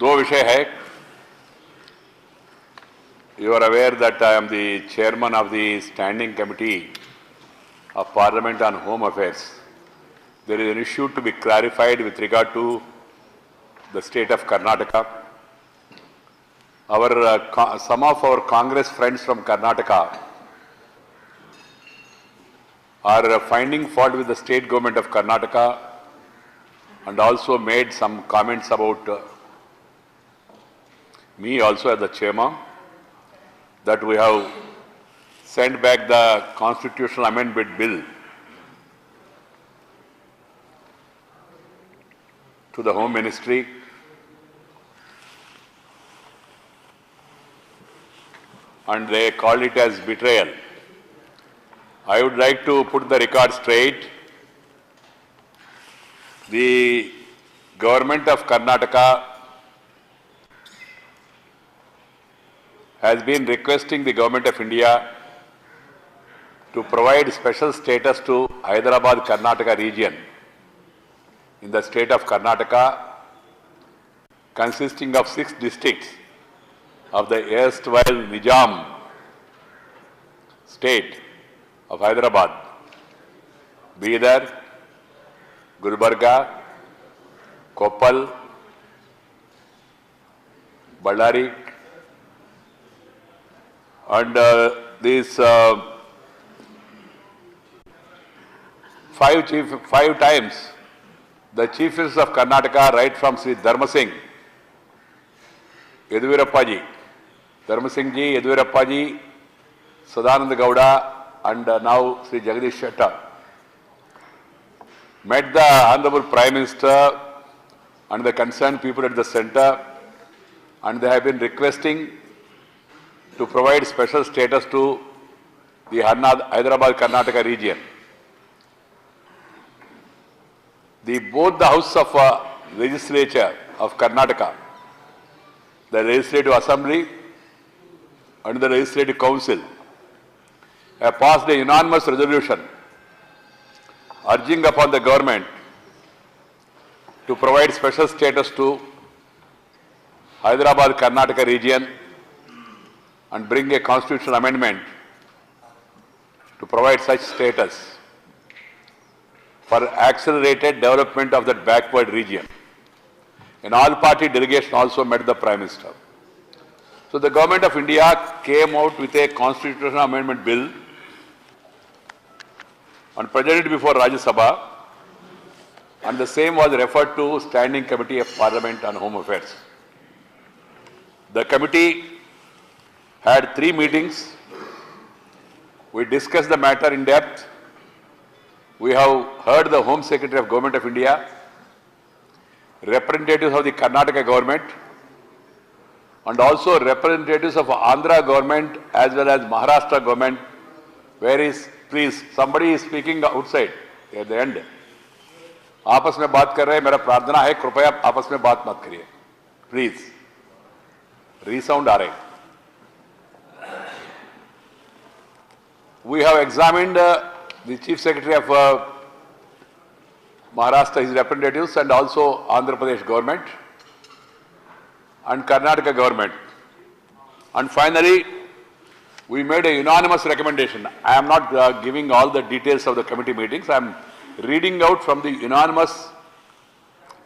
दो विषय है. You are aware that I am the chairman of the Standing Committee of Parliament on Home Affairs. There is an issue to be clarified with regard to the state of Karnataka. Some of our Congress friends from Karnataka are finding fault with the state government of Karnataka and also made some comments about me also as the chairman, that we have sent back the constitutional amendment bill to the Home Ministry. And they call it as betrayal. I would like to put the record straight. The government of Karnataka has been requesting the government of India to provide special status to Hyderabad Karnataka region in the state of Karnataka, consisting of 6 districts of the erstwhile Nizam state of Hyderabad: Bidar, Gulbarga, Koppal, Ballari, and these 5 times the chief minister of Karnataka, right from Sri Dharma Singh, Yediyurappa ji, Dharma Singh ji, Yediyurappa ji, Sadananda Gowda, and now Sri Jagadish Shettar, met the Honorable Prime Minister and the concerned people at the centre, and they have been requesting to provide special status to the Hyderabad Karnataka region. Both the House of Legislature of Karnataka, the Legislative Assembly and the Legislative Council, have passed a unanimous resolution urging upon the government to provide special status to Hyderabad Karnataka region and bring a constitutional amendment to provide such status for accelerated development of that backward region. An all-party delegation also met the Prime Minister. So the Government of India came out with a constitutional amendment bill and presented before Rajya Sabha, and the same was referred to Standing Committee of Parliament on Home Affairs. The committee had 3 meetings. We discussed the matter in depth. We have heard the Home Secretary of Government of India, representatives of the Karnataka government, and also representatives of Andhra government as well as Maharashtra government. Where is, please, somebody is speaking outside at the end. आपस में बात कर रहे हैं, मेरा प्रार्थना है कृपया आपस में बात मत करिए, प्लीज. रीसाउंड आ रहे हैं. We have examined the Chief Secretary of Maharashtra, his representatives, and also Andhra Pradesh government and Karnataka government. And finally, we made a unanimous recommendation. I am not giving all the details of the committee meetings. I am reading out from the unanimous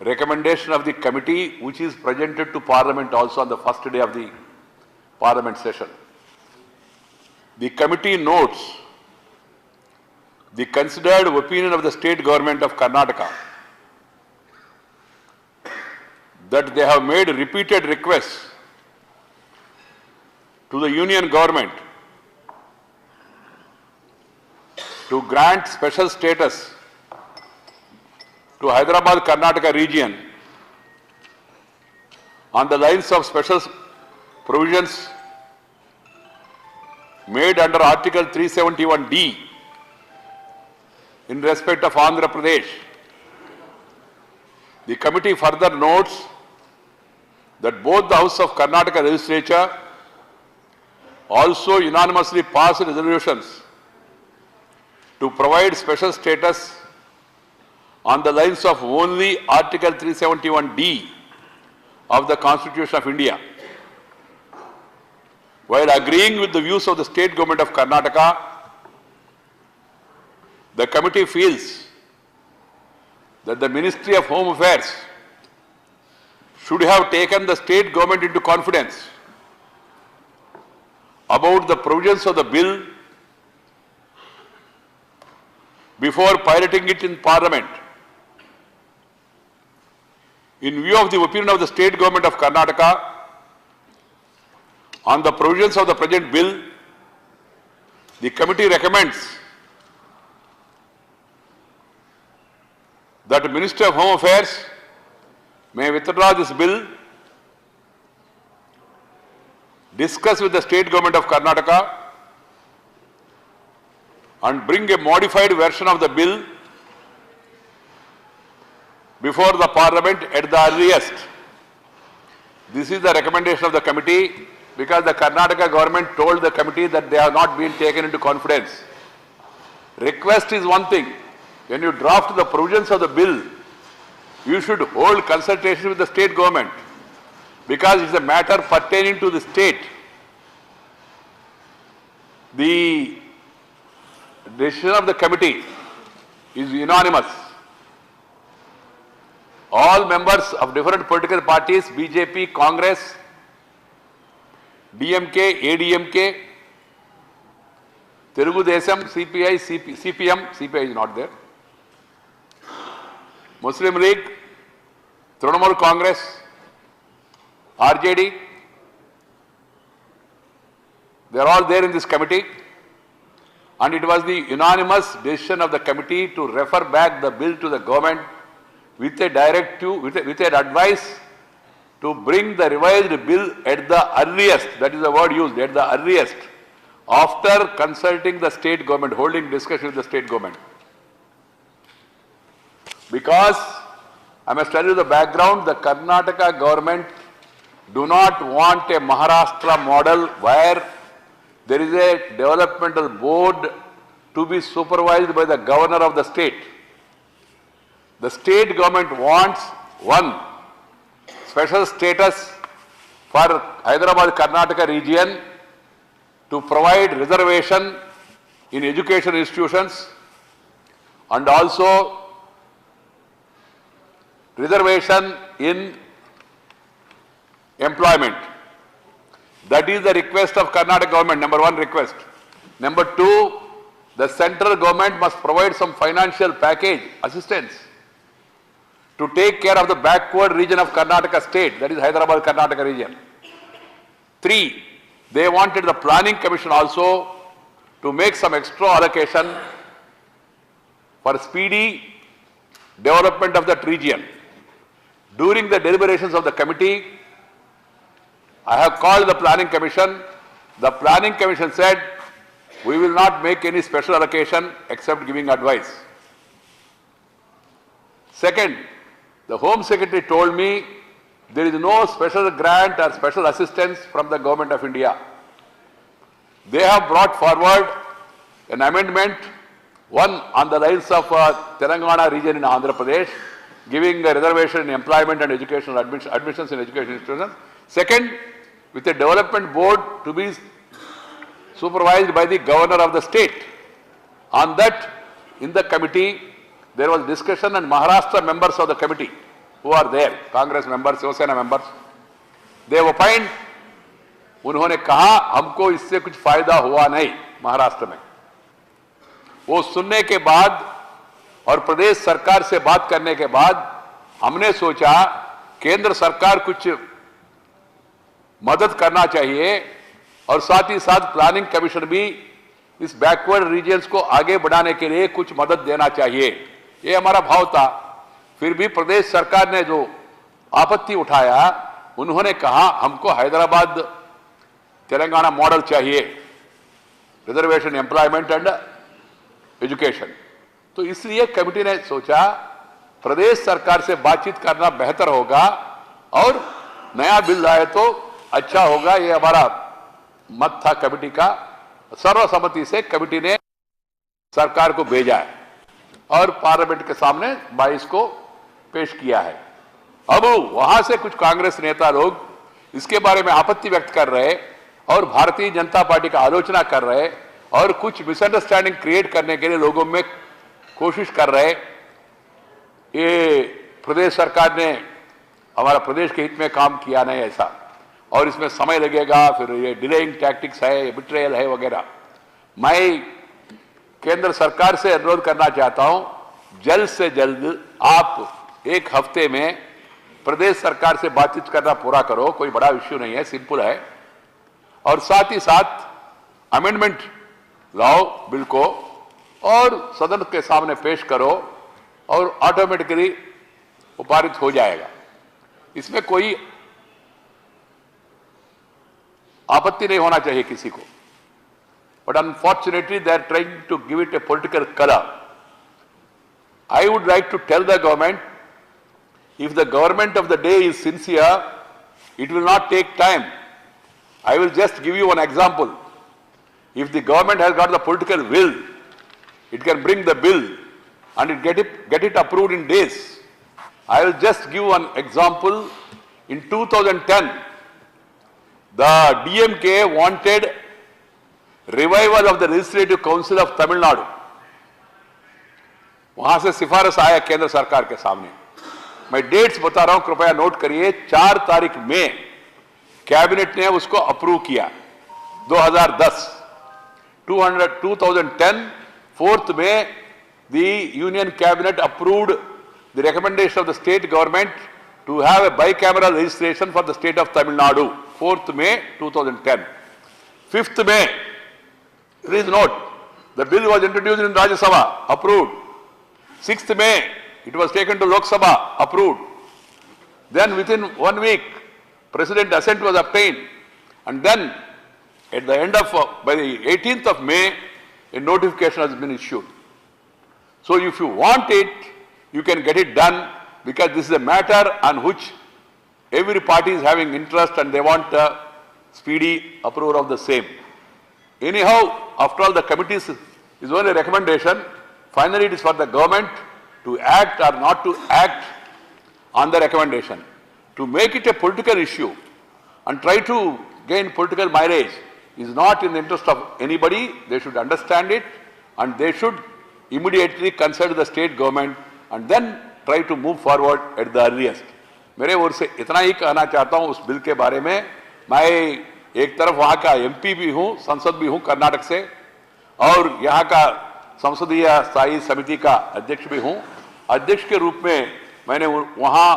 recommendation of the committee, which is presented to Parliament also on the first day of the Parliament session. The committee notes the considered opinion of the state government of Karnataka that they have made repeated requests to the union government to grant special status to Hyderabad Karnataka region on the lines of special provisions made under Article 371D in respect of Andhra Pradesh. The committee further notes that both the House of Karnataka Legislature also unanimously passed resolutions to provide special status on the lines of only Article 371D of the Constitution of India. While agreeing with the views of the state government of Karnataka, the committee feels that the Ministry of Home Affairs should have taken the state government into confidence about the provisions of the bill before piloting it in Parliament. In view of the opinion of the state government of Karnataka on the provisions of the present bill, the committee recommends that the Minister of Home Affairs may withdraw this bill, discuss with the state government of Karnataka and bring a modified version of the bill before the Parliament at the earliest. This is the recommendation of the committee because the Karnataka government told the committee that they have not been taken into confidence. Request is one thing. When you draft the provisions of the bill, you should hold consultation with the state government because it's a matter pertaining to the state. The decision of the committee is unanimous. All members of different political parties, BJP, Congress, DMK, ADMK, Telugu Desam, CPI, CPM, CPI is not there, Muslim League, Trinamool Congress, RJD, they are all there in this committee, and it was the unanimous decision of the committee to refer back the bill to the government with a directive, with an advice to bring the revised bill at the earliest, that is the word used, at the earliest, after consulting the state government, holding discussion with the state government. Because, I must tell you the background, the Karnataka government do not want a Maharashtra model where there is a developmental board to be supervised by the governor of the state. The state government wants one, special status for Hyderabad Karnataka region to provide reservation in education institutions and also reservation in employment. That is the request of Karnataka government, number one request. Number two, the central government must provide some financial package, assistance, to take care of the backward region of Karnataka state, that is Hyderabad Karnataka region. Three, they wanted the planning commission also to make some extra allocation for speedy development of that region. During the deliberations of the committee, I have called the planning commission. The planning commission said, we will not make any special allocation except giving advice. Second, the Home Secretary told me there is no special grant or special assistance from the Government of India. They have brought forward an amendment, one on the lines of Telangana region in Andhra Pradesh, giving a reservation in employment and educational admissions in education institutions. Second, with a development board to be supervised by the governor of the state. On that, in the committee, there was discussion and Maharashtra members of the committee who are there, Congress members, Shiv Sena members, they opined, उन्होंने कहा हमको इससे कुछ फायदा हुआ नहीं महाराष्ट्र में. वो सुनने के बाद और प्रदेश सरकार से बात करने के बाद हमने सोचा केंद्र सरकार कुछ मदद करना चाहिए और साथ ही साथ प्लानिंग कमीशन भी इस बैकवर्ड रीजन्स को आगे बढ़ाने के लिए कुछ मदद देना चाहिए. ये हमारा भाव था. फिर भी प्रदेश सरकार ने जो आपत्ति उठाया, उन्होंने कहा हमको हैदराबाद तेलंगाना मॉडल चाहिए, रिजर्वेशन एम्प्लॉयमेंट एंड एजुकेशन. तो इसलिए कमेटी ने सोचा प्रदेश सरकार से बातचीत करना बेहतर होगा और नया बिल आए तो अच्छा होगा. ये हमारा मत था कमेटी का. सर्वसम्मति से कमेटी ने सरकार को भेजा है और पार्लियामेंट के सामने 22 को पेश किया है. अब वहां से कुछ कांग्रेस नेता लोग इसके बारे में आपत्ति व्यक्त कर रहे और भारतीय जनता पार्टी का आलोचना कर रहे और कुछ मिसअंडरस्टैंडिंग क्रिएट करने के लिए लोगों में कोशिश कर रहे। ये प्रदेश सरकार ने हमारा प्रदेश के हित में काम किया नहीं ऐसा, और इसमें समय लगेगा, फिर ये डिलेइंग टैक्टिक्स है, ये बिट्रेयल है वगैरह। मैं केंद्र सरकार से अनुरोध करना चाहता हूं, जल्द से जल्द आप एक हफ्ते में प्रदेश सरकार से बातचीत करना पूरा करो, कोई बड़ा इश्यू नहीं है, सिंपल है, और साथ ही साथ अमेंडमेंट लाओ बिल को और सदन के सामने पेश करो और ऑटोमेटिकली वो पारित हो जाएगा। इसमें कोई आपत्ति नहीं होना चाहिए किसी को, but unfortunately they are trying to give it a political colour. I would like to tell the government, if the government of the day is sincere, it will not take time. I will just give you one example. If the government has got the political will, it can bring the bill and get it approved in days. I will just give one example. In 2010, the DMK wanted revival of the Legislative Council of Tamil Nadu. वहां से सिफारिश आया केंद्र सरकार के सामने। मैं dates बता रहा हूं, कृपया नोट करिए। 4 तारीख में कैबिनेट ने उसको अप्रूव किया 2010। 2010 4th में the union cabinet approved the recommendation of the state government to have a bicameral registration for the state of Tamil Nadu. 4th में 2010। 5th में, please note, the bill was introduced in Rajya Sabha, approved. 6th में it was taken to Lok Sabha, approved. Then within 1 week, President assent was obtained. And then at the end of, by the 18th of May, a notification has been issued. So if you want it, you can get it done, because this is a matter on which every party is having interest and they want a speedy approval of the same. Anyhow, after all, the committees is only a recommendation. Finally, it is for the government to act or not to act on the recommendation. To make it a political issue and try to gain political mileage is not in the interest of anybody. They should understand it and they should immediately consult the state government and then try to move forward at the earliest. मेरे ओर से इतना ही कहना चाहता हूं उस bill के बारे में। मैं एक तरफ वहां का एमपी भी हूं, सांसद भी हूं कर्नाटक से, और यहां का संसदीय स्थायी समिति का अध्यक्ष भी हूं। अध्यक्ष के रूप में मैंने वहां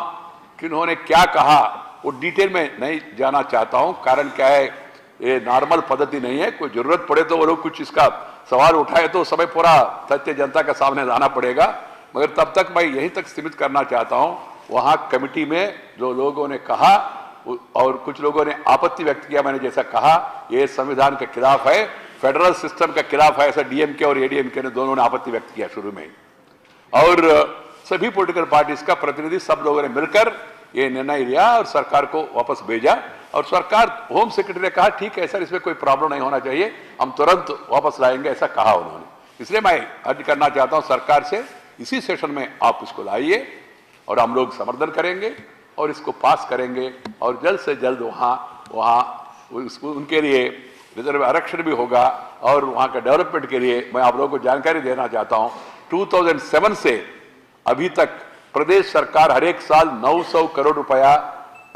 किन्होंने क्या कहा वो डिटेल में नहीं जाना चाहता हूं। कारण क्या है, ये नॉर्मल पद्धति नहीं है। कोई जरूरत पड़े तो वो लोग कुछ इसका सवाल उठाए तो समय पूरा तथ्य जनता के सामने लाना पड़ेगा, मगर तब तक मैं यहीं तक सीमित करना चाहता हूं। वहां कमेटी में जो लोगों ने कहा और कुछ लोगों ने आपत्ति व्यक्त किया, मैंने जैसा कहा ये संविधान के खिलाफ है, फेडरल सिस्टम के खिलाफ है, ऐसा डीएमके और एडीएमके ने दोनों ने आपत्ति व्यक्त किया शुरू में। और सभी पॉलिटिकल पार्टीज का प्रतिनिधि सब लोगों ने मिलकर ये निर्णय लिया और सरकार को वापस भेजा, और सरकार होम सेक्रेटरी ने कहा ठीक है सर, इसमें कोई प्रॉब्लम नहीं होना चाहिए, हम तुरंत वापस लाएंगे, ऐसा कहा उन्होंने। इसलिए मैं अर्ज करना चाहता हूं सरकार से, इसी सेशन में आप इसको लाइए और हम लोग समर्थन करेंगे और इसको पास करेंगे, और जल्द से जल्द वहाँ उनके लिए रिजर्व आरक्षण भी होगा, और वहाँ के डेवलपमेंट के लिए मैं आप लोगों को जानकारी देना चाहता हूँ। 2007 से अभी तक प्रदेश सरकार हर एक साल 900 करोड़ रुपया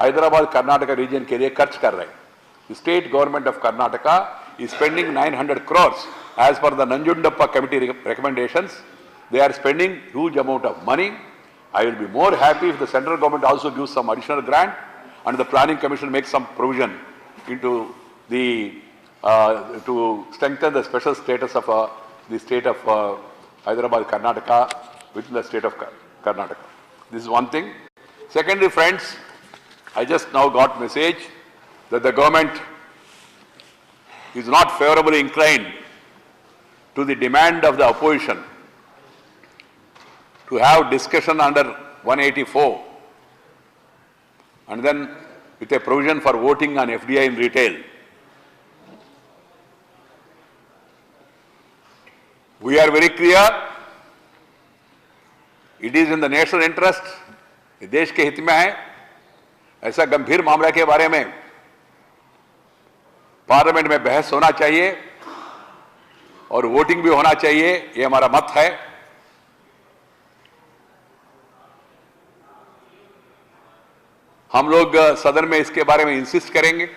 हैदराबाद कर्नाटका रीजन के लिए खर्च कर रहे हैं। State government of Karnataka is spending 900 crores as per the Nanjundappa committee recommendations. They are spending huge amount of money. I will be more happy if the central government also gives some additional grant and the planning commission makes some provision into the to strengthen the special status of the state of Hyderabad Karnataka within the state of Karnataka. This is one thing. Secondly, friends, I just now got message that the government is not favorably inclined to the demand of the opposition to have discussion under 184 and then with a provision for voting on FDI in retail. We are very clear, it is in the national interest ये देश के हित में है। ऐसा गंभीर मामला के बारे में पार्लियामेंट में बहस होना चाहिए और वोटिंग भी होना चाहिए, ये हमारा मत है। हम लोग सदन में इसके बारे में इंसिस्ट करेंगे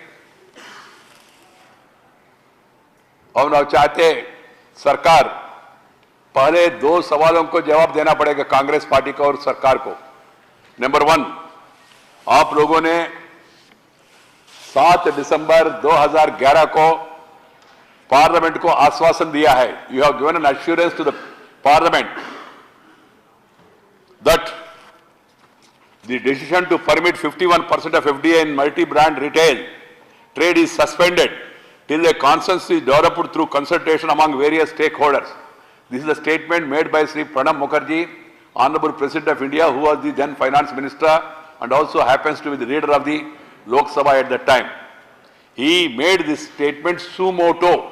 और हम चाहते सरकार पहले दो सवालों को जवाब देना पड़ेगा कांग्रेस पार्टी को और सरकार को। नंबर 1, आप लोगों ने 7 दिसंबर 2011 को पार्लियामेंट को आश्वासन दिया है, you have given an assurance to the parliament that the decision to permit 51% of FDI in multi-brand retail trade is suspended till a consensus is developed through consultation among various stakeholders. This is a statement made by Sri Pranab Mukherjee, Honorable President of India, who was the then Finance Minister and also happens to be the leader of the Lok Sabha at that time. He made this statement suo motu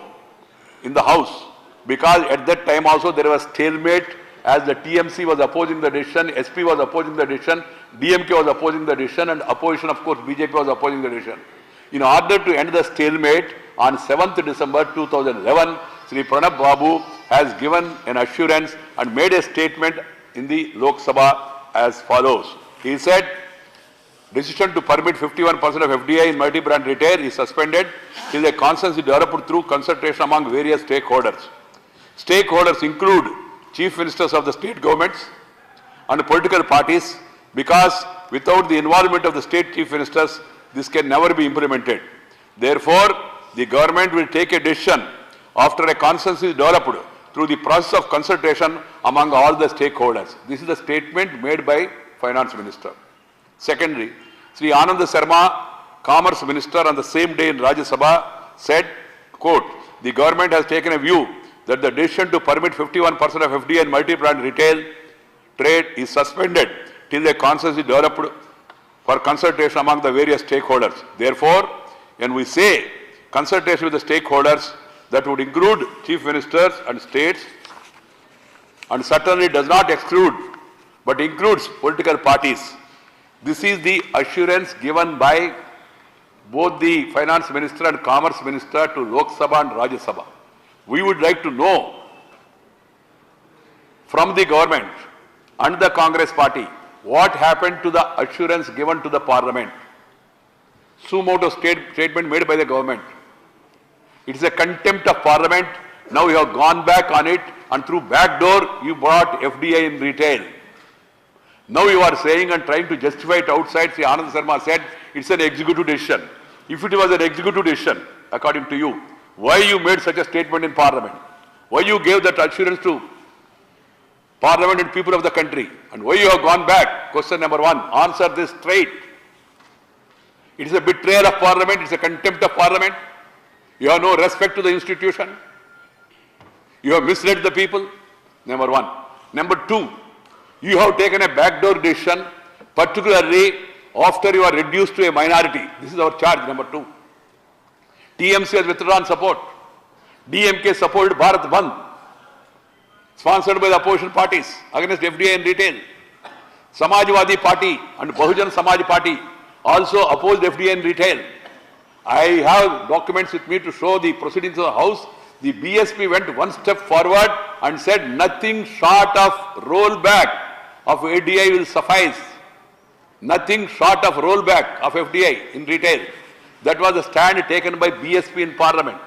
in the House because at that time also there was stalemate, as the TMC was opposing the decision, SP was opposing the decision, DMK was opposing the decision, and opposition, of course, BJP was opposing the decision. In order to end the stalemate, on 7th December 2011, Sri Pranab Babu has given an assurance and made a statement in the Lok Sabha as follows. He said, decision to permit 51% of FDI in multi-brand retail is suspended till a consensus is developed through consultation among various stakeholders. Stakeholders include chief ministers of the state governments and political parties, because without the involvement of the state chief ministers, this can never be implemented. Therefore, the government will take a decision after a consensus is developed through the process of consultation among all the stakeholders. This is the statement made by Finance Minister. Secondly, Sri Anand Sharma, Commerce Minister, on the same day in Rajya Sabha said, quote, the government has taken a view that the decision to permit 51% of FDI and multi-brand retail trade is suspended till a consensus is developed for consultation among the various stakeholders. Therefore, when we say consultation with the stakeholders, that would include chief ministers and states, and certainly does not exclude but includes political parties. This is the assurance given by both the Finance Minister and Commerce Minister to Lok Sabha and Rajya Sabha. We would like to know from the government and the Congress party what happened to the assurance given to the Parliament. Suo motu statement made by the government. It is a contempt of Parliament. Now you have gone back on it, and through back door you brought FDI in retail. Now you are saying and trying to justify it outside. Sri Anand Sharma said it's an executive decision. If it was an executive decision, according to you, why you made such a statement in Parliament? Why you gave that assurance to Parliament and people of the country? And why you have gone back? Question number 1. Answer this straight. It is a betrayal of Parliament. It's a contempt of Parliament. You have no respect to the institution. You have misled the people. Number 1. Number 2. You have taken a backdoor decision, particularly after you are reduced to a minority. This is our charge. Number 2. TMC has withdrawn support. DMK supported Bharat Bandh, sponsored by the opposition parties against FDI in retail. Samajwadi Party and Bahujan Samaj Party also opposed FDI in retail. I have documents with me to show the proceedings of the House. The BSP went one step forward and said nothing short of rollback of FDI will suffice. Nothing short of rollback of FDI in retail. That was the stand taken by BSP in Parliament.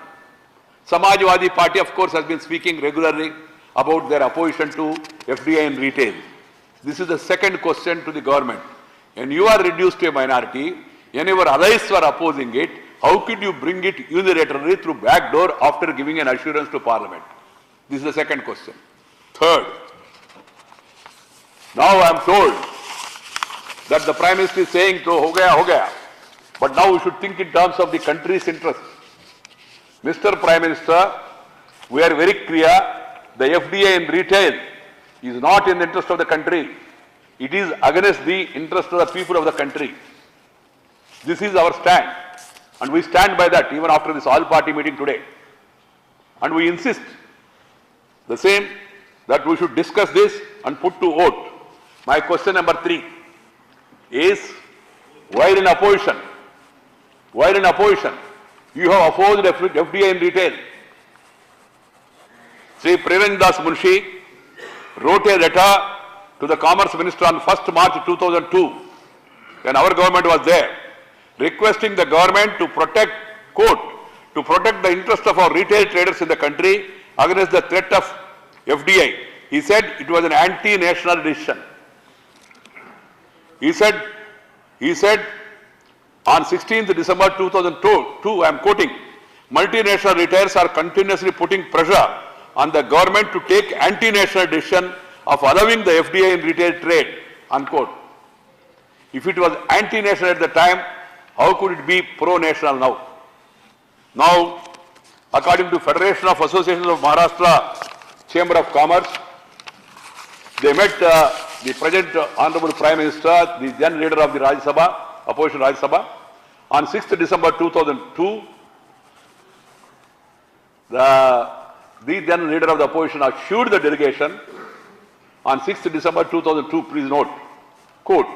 Samajwadi Party, of course, has been speaking regularly about their opposition to FDI in retail. This is the second question to the government. When you are reduced to a minority, when your allies were opposing it, how could you bring it unilaterally through back door after giving an assurance to Parliament? This is the second question. Third, now I am told that the Prime Minister is saying, ho gaya. But now we should think in terms of the country's interest. Mr. Prime Minister, we are very clear, the FDI in retail is not in the interest of the country. It is against the interest of the people of the country. This is our stand. And we stand by that even after this all-party meeting today. And we insist the same, that we should discuss this and put to vote. My question number 3. is while in opposition, you have opposed FDI in retail. Sri Priran Das Munshi wrote a letter to the Commerce Minister on 1st March 2002, when our government was there, requesting the government to protect, quote, to protect the interest of our retail traders in the country against the threat of FDI. He said it was an anti-national decision. He said on 16th December 2002, I am quoting, multinational retailers are continuously putting pressure on the government to take anti-national decision of allowing the FDI in retail trade, unquote. If it was anti-national at the time, how could it be pro-national now? Now, according to Federation of Associations of Maharashtra Chamber of Commerce, they met the present Honorable Prime Minister, the then leader of the Rajya Sabha, opposition Rajya Sabha, on 6th December 2002. The then leader of the opposition assured the delegation on 6th December 2002, please note, quote,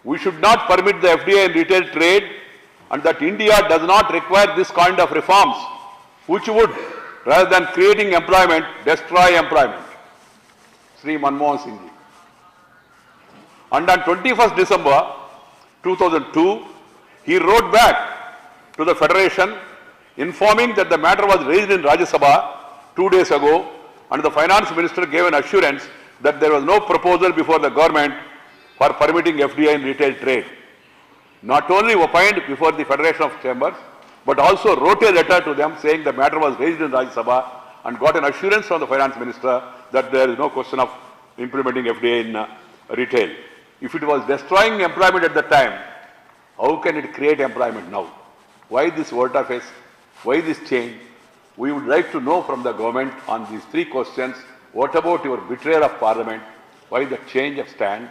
we should not permit the FDI in retail trade and that India does not require this kind of reforms, which would, rather than creating employment, destroy employment. Sri Manmohan Singh ji. And on 21st December 2002, he wrote back to the Federation informing that the matter was raised in Rajya Sabha 2 days ago and the Finance Minister gave an assurance that there was no proposal before the government for permitting FDI in retail trade. Not only opined before the Federation of Chambers, but also wrote a letter to them saying the matter was raised in Rajya Sabha and got an assurance from the Finance Minister that there is no question of implementing FDI in retail. If it was destroying employment at the time, how can it create employment now? Why this volte-face? Why this change? We would like to know from the government on these three questions. What about your betrayal of Parliament? Why the change of stand?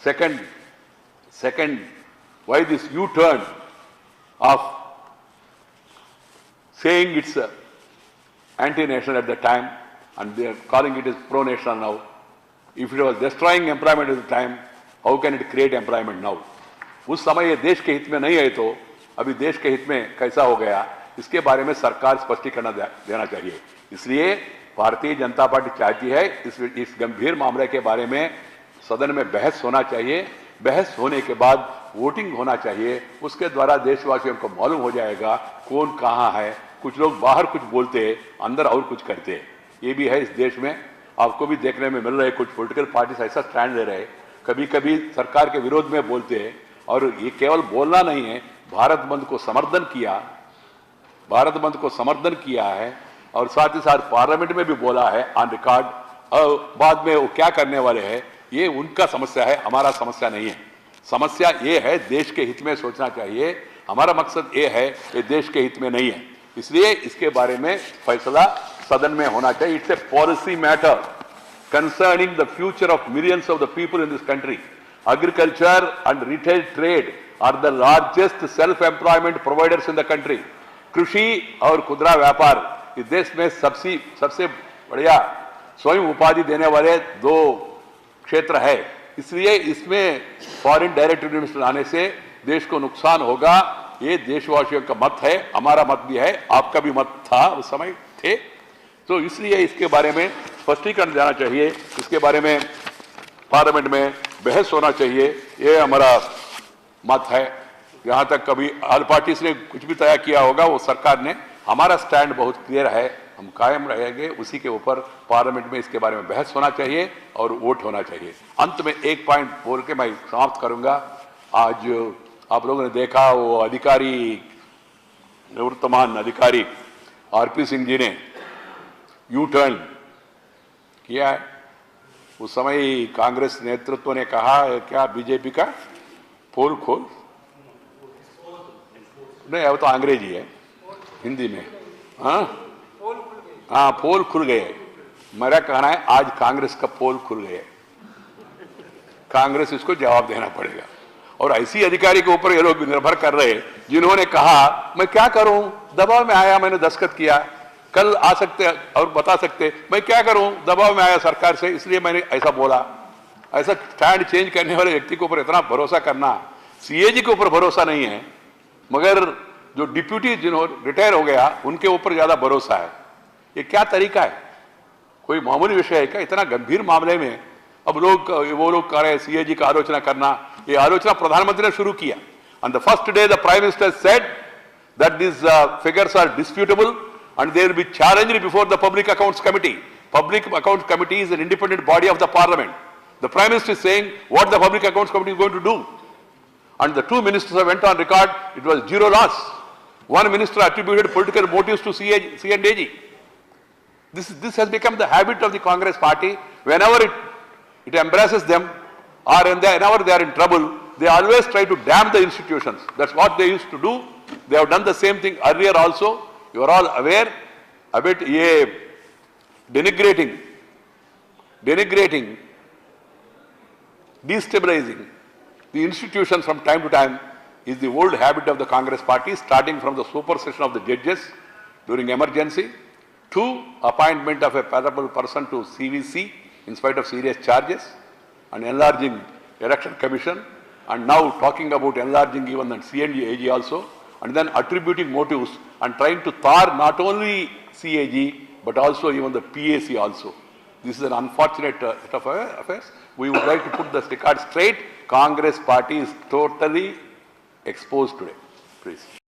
Second, why this U-turn of saying it's anti-national at the time and they are calling it as pro-national now? If it was destroying employment at the time, how can it create employment now? उस समय ये देश के हित में नहीं है तो अभी देश के हित में कैसा हो गया, इसके बारे में सरकार स्पष्टीकरण देना चाहिए। इसलिए भारतीय जनता पार्टी चाहती है इस गंभीर मामले के बारे में सदन में बहस होना चाहिए। बहस होने के बाद वोटिंग होना चाहिए, उसके द्वारा देशवासियों को मालूम हो जाएगा कौन कहाँ है। कुछ लोग बाहर कुछ बोलते हैं, अंदर और कुछ करते हैं। ये भी है इस देश में, आपको भी देखने में मिल रहा है। कुछ पॉलिटिकल पार्टीज ऐसा स्टैंड ले रहे हैं, कभी कभी सरकार के विरोध में बोलते हैं और ये केवल बोलना नहीं है, भारत बंद को समर्थन किया है और साथ ही साथ पार्लियामेंट में भी बोला है ऑन रिकॉर्ड। और बाद में वो क्या करने वाले हैं, ये उनका समस्या है, हमारा समस्या नहीं है। समस्या ये है, देश के हित में सोचना चाहिए। हमारा मकसद ये है कि देश के हित में नहीं है, इसलिए इसके बारे में फैसला सदन में होना चाहिए। It's a policy matter concerning the future of millions of the people in this country. Agriculture and retail trade are the largest self-employment providers in the country. कृषि और खुदरा व्यापार इस देश में सबसे बढ़िया स्वयं उपाधि देने वाले दो क्षेत्र है। इसलिए इसमें फॉरेन डायरेक्ट इन्वेस्टमेंट आने से देश को नुकसान होगा। ये देशवासियों का मत है, हमारा मत भी है, आपका भी मत था उस समय थे। तो इसलिए इसके बारे में स्पष्टीकरण देना चाहिए, इसके बारे में पार्लियामेंट में बहस होना चाहिए। ये हमारा मत है। यहाँ तक कभी ऑल पार्टीज ने कुछ भी तय किया होगा वो सरकार ने, हमारा स्टैंड बहुत क्लियर है, हम कायम रहेंगे उसी के ऊपर। पार्लियामेंट में इसके बारे में बहस होना चाहिए और वोट होना चाहिए। अंत में एक पॉइंट बोल के मैं समाप्त करूंगा। आज आप लोगों ने देखा वो अधिकारी, निवर्तमान अधिकारी आरपी सिंह जी ने यू टर्न किया है। उस समय कांग्रेस नेतृत्व ने कहा क्या बीजेपी का पोल खोल, नहीं वो तो अंग्रेजी है, हिंदी में हाँ पोल खुल गए। मेरा कहना है आज कांग्रेस का पोल खुल गए, कांग्रेस इसको जवाब देना पड़ेगा। और ऐसी अधिकारी के ऊपर ये लोग निर्भर कर रहे जिन्होंने कहा मैं क्या करूं, दबाव में आया, मैंने दस्तखत किया, कल आ सकते और बता सकते मैं क्या करूं, दबाव में आया सरकार से इसलिए मैंने ऐसा बोला। ऐसा स्टैंड चेंज करने वाले व्यक्ति के ऊपर इतना भरोसा करना, सीएजी के ऊपर भरोसा नहीं है, मगर जो डिप्यूटी जिन्होंने रिटायर हो गया उनके ऊपर ज्यादा भरोसा है। ये क्या तरीका है? कोई मामूली विषय है क्या? इतना गंभीर मामले में अब वो लोग कर रहे हैं सीएजी का आलोचना करना। ये आलोचना प्रधानमंत्री ने शुरू किया। On the first day, the Prime Minister said that these figures are disputable and they will be challenged before the Public Accounts Committee. Public Accounts Committee is an independent body of the Parliament. The Prime Minister is saying what the Public Accounts Committee is going to do. And the two ministers went on record, it was zero loss. One minister attributed political motives to C&AG. This has become the habit of the Congress party. Whenever it embraces them or whenever they are in trouble, they always try to damn the institutions. That's what they used to do. They have done the same thing earlier also. You are all aware about denigrating, destabilizing the institutions from time to time is the old habit of the Congress party, starting from the supersession of the judges during emergency to appointment of a palpable person to CVC in spite of serious charges and enlarging election commission, and now talking about enlarging even the C&AG also, and then attributing motives and trying to tar not only CAG but also even the PAC also. This is an unfortunate set of affairs. We would like to put the record straight. Congress party is totally exposed today. Please.